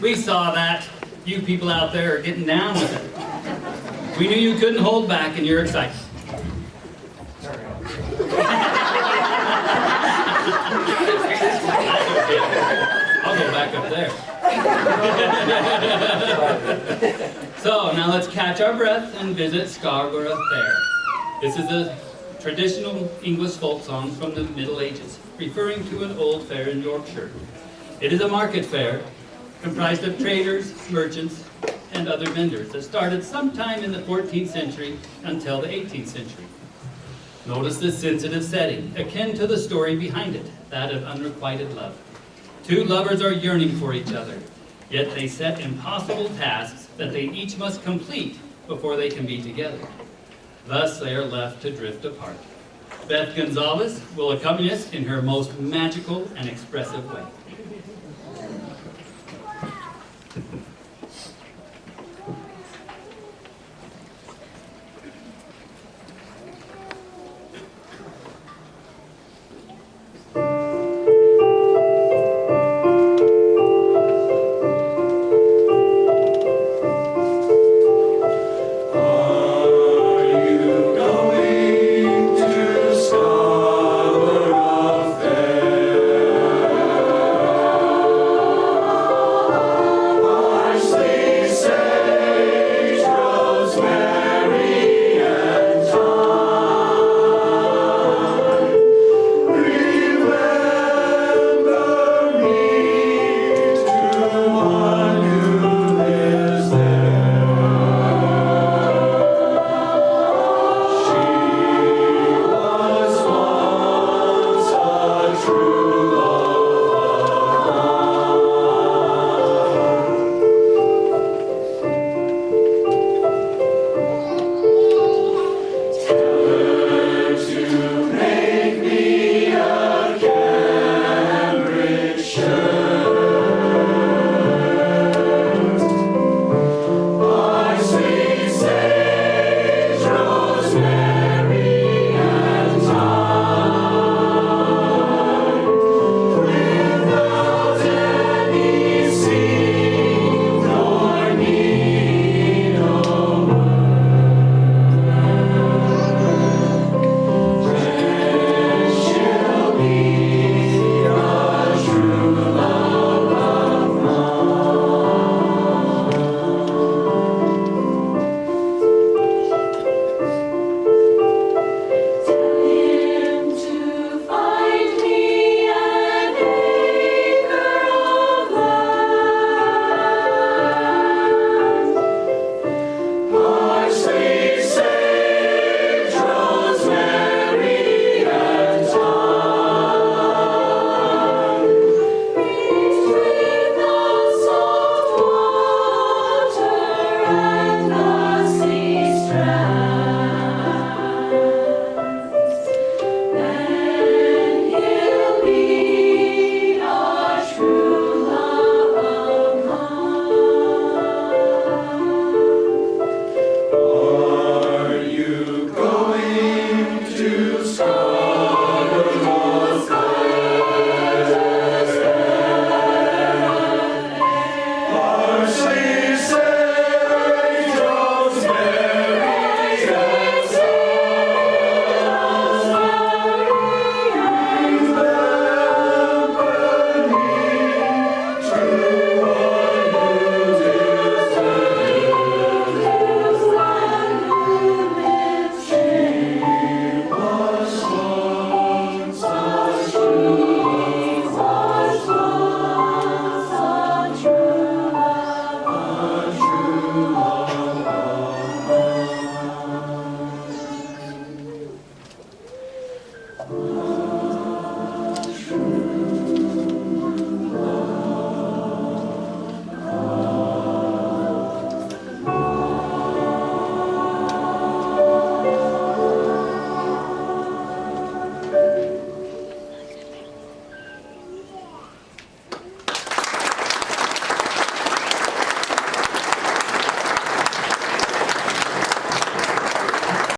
We saw that. You people out there are getting down with it. We knew you couldn't hold back in your excitement. I'll go back up there. So now let's catch our breath and visit Scarborough Fair. This is a traditional English folk song from the Middle Ages, referring to an old fair in Yorkshire. It is a market fair comprised of traders, merchants, and other vendors that started sometime in the 14th century until the 18th century. Notice the sensitive setting, akin to the story behind it, that of unrequited love. Two lovers are yearning for each other, yet they set impossible tasks that they each must complete before they can be together. Thus they are left to drift apart. Beth Gonzalez will accompany us in her most magical and expressive way.